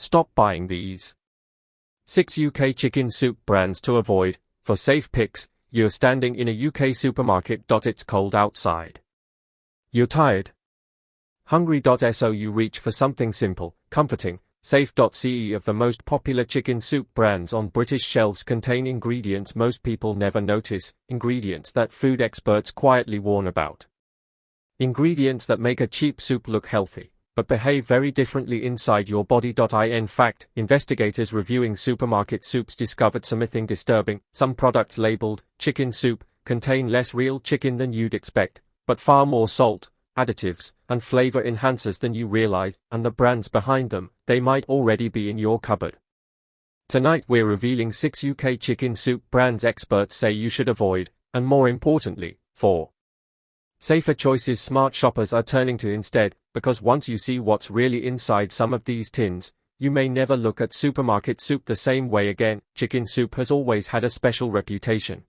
Stop buying these. 6 UK chicken soup brands to avoid. For safe picks, you're standing in a UK supermarket. It's cold outside. You're tired. Hungry. So you reach for something simple, comforting, safe. Ce of the most popular chicken soup brands on British shelves contain ingredients most people never notice, ingredients that food experts quietly warn about. Ingredients that make a cheap soup look healthy, but behave very differently inside your body. In fact, investigators reviewing supermarket soups discovered something disturbing. Some products labeled chicken soup contain less real chicken than you'd expect, but far more salt, additives, and flavor enhancers than you realize, and the brands behind them, they might already be in your cupboard. Tonight we're revealing 6 UK chicken soup brands experts say you should avoid, and more importantly, 4 safer choices smart shoppers are turning to instead, because once you see what's really inside some of these tins, you may never look at supermarket soup the same way again. Chicken soup has always had a special reputation.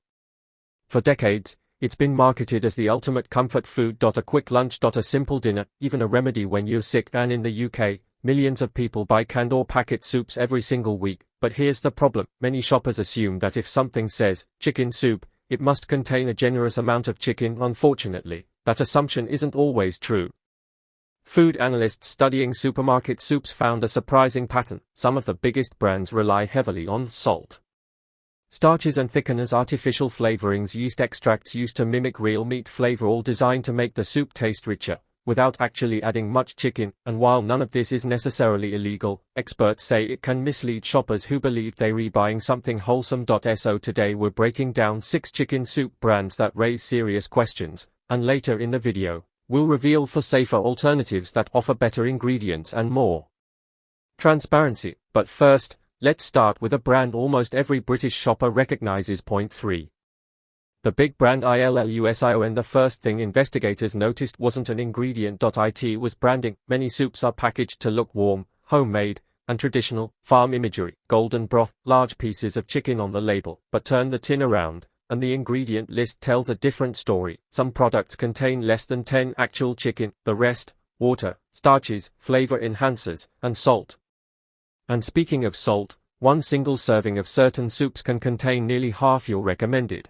For decades, it's been marketed as the ultimate comfort food. A quick lunch. A simple dinner, even a remedy when you're sick. And in the UK, millions of people buy canned or packet soups every single week. But here's the problem: many shoppers assume that if something says chicken soup, it must contain a generous amount of chicken. Unfortunately, that assumption isn't always true. Food analysts studying supermarket soups found a surprising pattern. Some of the biggest brands rely heavily on salt, starches and thickeners, artificial flavorings, yeast extracts used to mimic real meat flavor, all designed to make the soup taste richer, without actually adding much chicken. And while none of this is necessarily illegal, experts say it can mislead shoppers who believe they're buying something wholesome. So today we're breaking down 6 chicken soup brands that raise serious questions, and later in the video, we'll reveal 4 safer alternatives that offer better ingredients and more transparency. But first, let's start with a brand almost every British shopper recognizes. Point 3. The big brand ILLUSION. The first thing investigators noticed wasn't an ingredient. It was branding. Many soups are packaged to look warm, homemade, and traditional. Farm imagery, golden broth, large pieces of chicken on the label. But turn the tin around, and the ingredient list tells a different story. Some products contain less than 10 actual chicken, the rest, water, starches, flavor enhancers, and salt. And speaking of salt, one single serving of certain soups can contain nearly half your recommended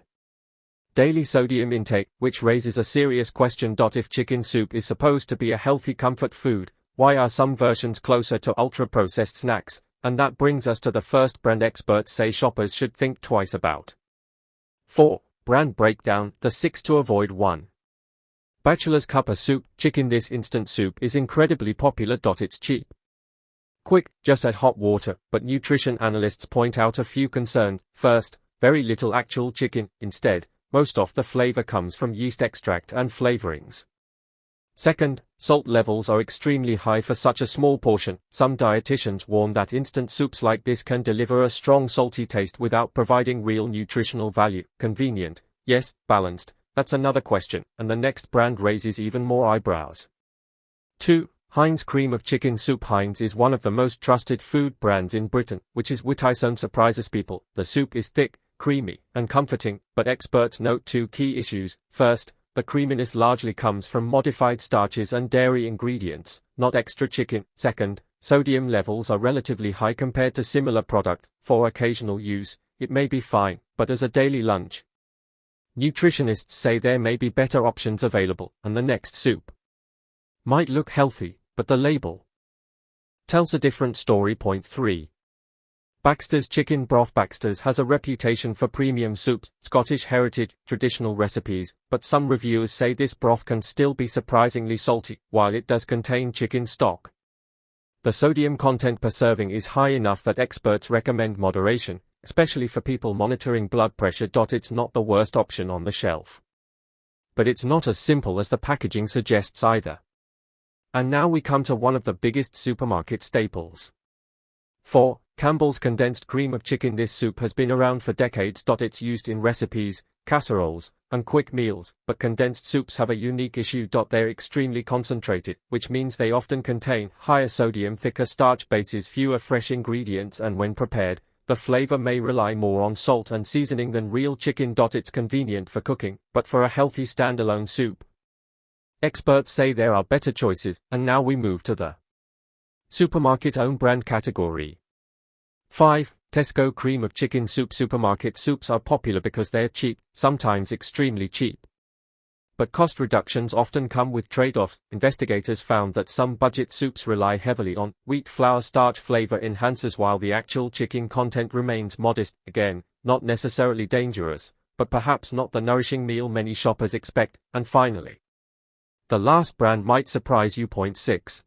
daily sodium intake, which raises a serious question. If chicken soup is supposed to be a healthy comfort food, why are some versions closer to ultra-processed snacks? And that brings us to the first brand experts say shoppers should think twice about. 4. Brand breakdown. The 6 to avoid. 1. Bachelor's Cuppa soup. Chicken. This instant soup is incredibly popular. It's cheap, quick, just add hot water, but nutrition analysts point out a few concerns. First, very little actual chicken. Instead, most of the flavor comes from yeast extract and flavorings. Second, salt levels are extremely high for such a small portion. Some dietitians warn that instant soups like this can deliver a strong salty taste without providing real nutritional value. Convenient, yes. Balanced, that's another question, and the next brand raises even more eyebrows. 2. Heinz cream of chicken soup. Heinz is one of the most trusted food brands in Britain, which is why it surprises people. The soup is thick, creamy, and comforting, but experts note 2 key issues. First, the creaminess largely comes from modified starches and dairy ingredients, not extra chicken. Second, sodium levels are relatively high compared to similar products. For occasional use, it may be fine, but as a daily lunch, nutritionists say there may be better options available, and the next soup might look healthy, but the label tells a different story. Point 3. Baxter's chicken broth. Baxter's has a reputation for premium soups, Scottish heritage, traditional recipes, but some reviewers say this broth can still be surprisingly salty, while it does contain chicken stock. The sodium content per serving is high enough that experts recommend moderation, especially for people monitoring blood pressure. It's not the worst option on the shelf, but it's not as simple as the packaging suggests either. And now we come to one of the biggest supermarket staples. 4. Campbell's condensed cream of chicken. This soup has been around for decades. It's used in recipes, casseroles, and quick meals, but condensed soups have a unique issue. They're extremely concentrated, which means they often contain higher sodium, thicker starch bases, fewer fresh ingredients, and when prepared, the flavor may rely more on salt and seasoning than real chicken. It's convenient for cooking, but for a healthy standalone soup, experts say there are better choices. And now we move to the Supermarket own brand category. 5. Tesco cream of chicken soup. Supermarket soups are popular because they're cheap, sometimes extremely cheap. But cost reductions often come with trade-offs. Investigators found that some budget soups rely heavily on wheat flour starch flavor enhancers while the actual chicken content remains modest. Again, not necessarily dangerous, but perhaps not the nourishing meal many shoppers expect. And finally, the last brand might surprise you. 6.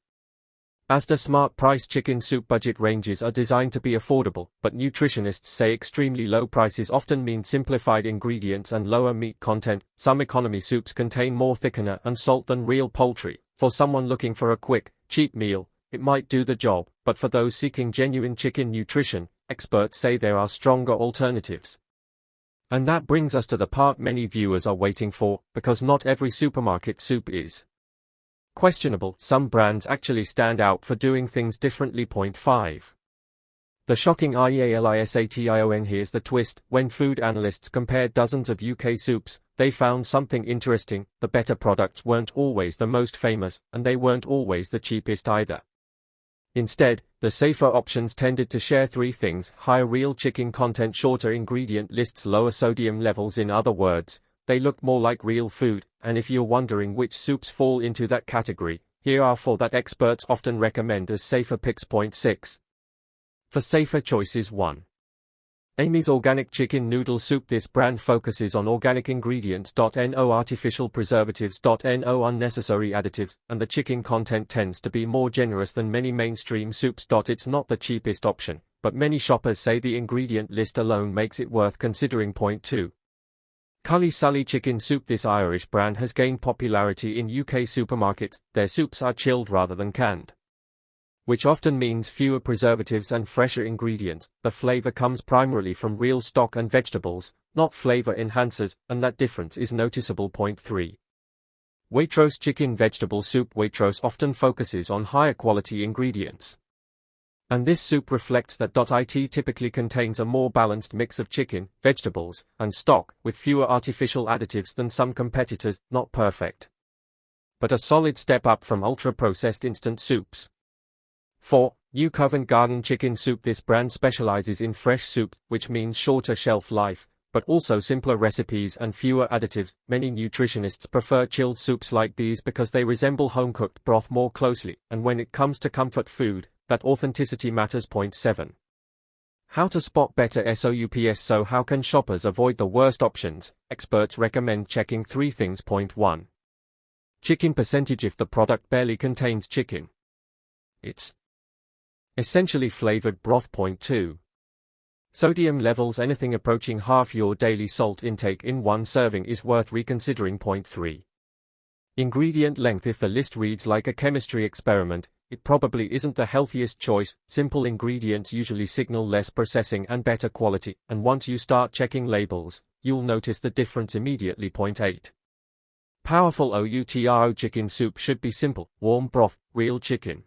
Asda Smart Price chicken soup. Budget ranges are designed to be affordable, but nutritionists say extremely low prices often mean simplified ingredients and lower meat content. Some economy soups contain more thickener and salt than real poultry. For someone looking for a quick, cheap meal, it might do the job, but for those seeking genuine chicken nutrition, experts say there are stronger alternatives. And that brings us to the part many viewers are waiting for, because not every supermarket soup is questionable. Some brands actually stand out for doing things differently. 5. The shocking realisation. Here's the twist. When food analysts compared dozens of UK soups, they found something interesting. The better products weren't always the most famous, and they weren't always the cheapest either. Instead, the safer options tended to share three things: higher real chicken content, shorter ingredient lists, lower sodium levels. In other words, they looked more like real food. And if you're wondering which soups fall into that category, here are 4 that experts often recommend as safer picks. 6. For safer choices. 1. Amy's Organic Chicken Noodle Soup. This brand focuses on organic ingredients. No artificial preservatives. No unnecessary additives, and the chicken content tends to be more generous than many mainstream soups. It's not the cheapest option, but many shoppers say the ingredient list alone makes it worth considering. 2. Cully Sully Chicken Soup. This Irish brand has gained popularity in UK supermarkets. Their soups are chilled rather than canned, which often means fewer preservatives and fresher ingredients. The flavor comes primarily from real stock and vegetables, not flavor enhancers, and that difference is noticeable. 3. Waitrose Chicken Vegetable Soup. Waitrose often focuses on higher quality ingredients, and this soup reflects that. It typically contains a more balanced mix of chicken, vegetables, and stock, with fewer artificial additives than some competitors. Not perfect, but a solid step up from ultra-processed instant soups. 4. New Covent Garden Chicken Soup. This brand specializes in fresh soup, which means shorter shelf life, but also simpler recipes and fewer additives. Many nutritionists prefer chilled soups like these because they resemble home-cooked broth more closely, and when it comes to comfort food, that authenticity matters. 7. How to spot better soups. So how can shoppers avoid the worst options? Experts recommend checking 3 things. 1. Chicken percentage. If the product barely contains chicken, it's essentially flavored broth. 2. Sodium levels. Anything approaching half your daily salt intake in one serving is worth reconsidering. 3. Ingredient length. If the list reads like a chemistry experiment, it probably isn't the healthiest choice. Simple ingredients usually signal less processing and better quality, and once you start checking labels, you'll notice the difference immediately. 8. Powerful outro. Chicken soup should be simple: warm broth, real chicken,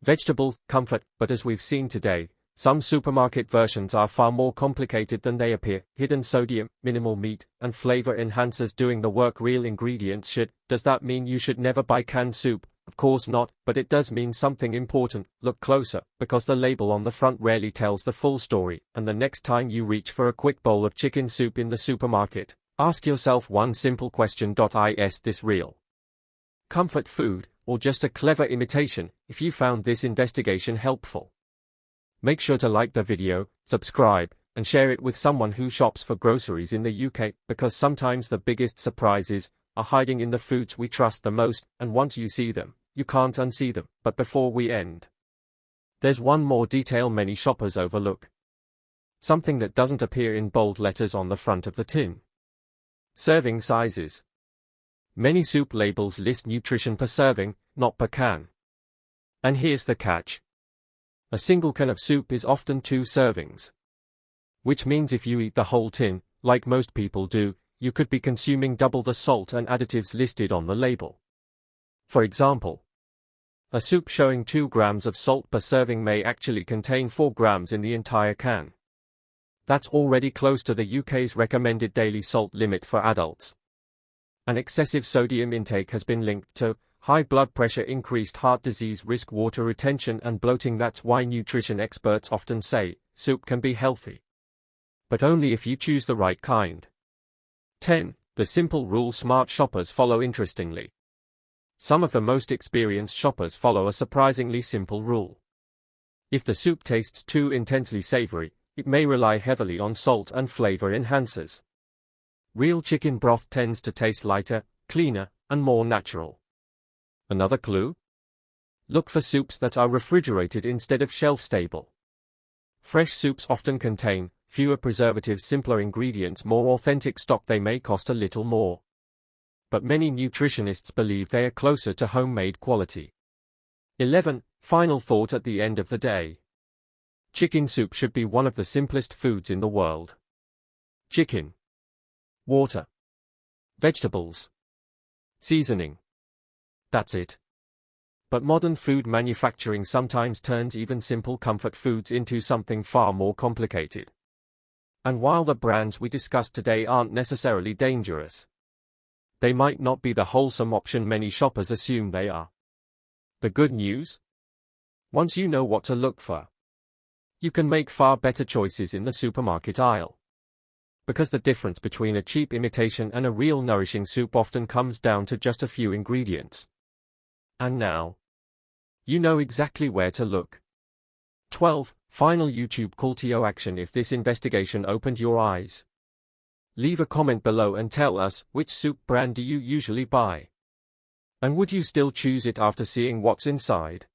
vegetables, comfort. But as we've seen today, some supermarket versions are far more complicated than they appear. Hidden sodium, minimal meat, and flavor enhancers doing the work. Real ingredients should. Does that mean you should never buy canned soup? Of course not, but it does mean something important. Look closer, because the label on the front rarely tells the full story, and the next time you reach for a quick bowl of chicken soup in the supermarket, ask yourself one simple question: Is this real comfort food, or just a clever imitation? If you found this investigation helpful, make sure to like the video, subscribe, and share it with someone who shops for groceries in the UK, because sometimes the biggest surprises are hiding in the foods we trust the most, and once you see them, you can't unsee them. But before we end, there's one more detail many shoppers overlook. Something that doesn't appear in bold letters on the front of the tin. Serving sizes. Many soup labels list nutrition per serving, not per can. And here's the catch. A single can of soup is often 2 servings. Which means if you eat the whole tin, like most people do, you could be consuming double the salt and additives listed on the label. For example, a soup showing 2 grams of salt per serving may actually contain 4 grams in the entire can. That's already close to the UK's recommended daily salt limit for adults. An excessive sodium intake has been linked to high blood pressure, increased heart disease risk, water retention and bloating. That's why nutrition experts often say, soup can be healthy. But only if you choose the right kind. 10. The simple rule smart shoppers follow. Interestingly, some of the most experienced shoppers follow a surprisingly simple rule. If the soup tastes too intensely savory, it may rely heavily on salt and flavor enhancers. Real chicken broth tends to taste lighter, cleaner, and more natural. Another clue? Look for soups that are refrigerated instead of shelf-stable. Fresh soups often contain fewer preservatives, simpler ingredients, more authentic stock. They may cost a little more, but many nutritionists believe they are closer to homemade quality. 11. Final thought at the end of the day. Chicken soup should be one of the simplest foods in the world. Chicken, water, vegetables, seasoning. That's it. But modern food manufacturing sometimes turns even simple comfort foods into something far more complicated. And while the brands we discussed today aren't necessarily dangerous, they might not be the wholesome option many shoppers assume they are. The good news? Once you know what to look for, you can make far better choices in the supermarket aisle. Because the difference between a cheap imitation and a real nourishing soup often comes down to just a few ingredients. And now, you know exactly where to look. 12. Final YouTube call to action. If this investigation opened your eyes, leave a comment below and tell us, which soup brand do you usually buy? And would you still choose it after seeing what's inside?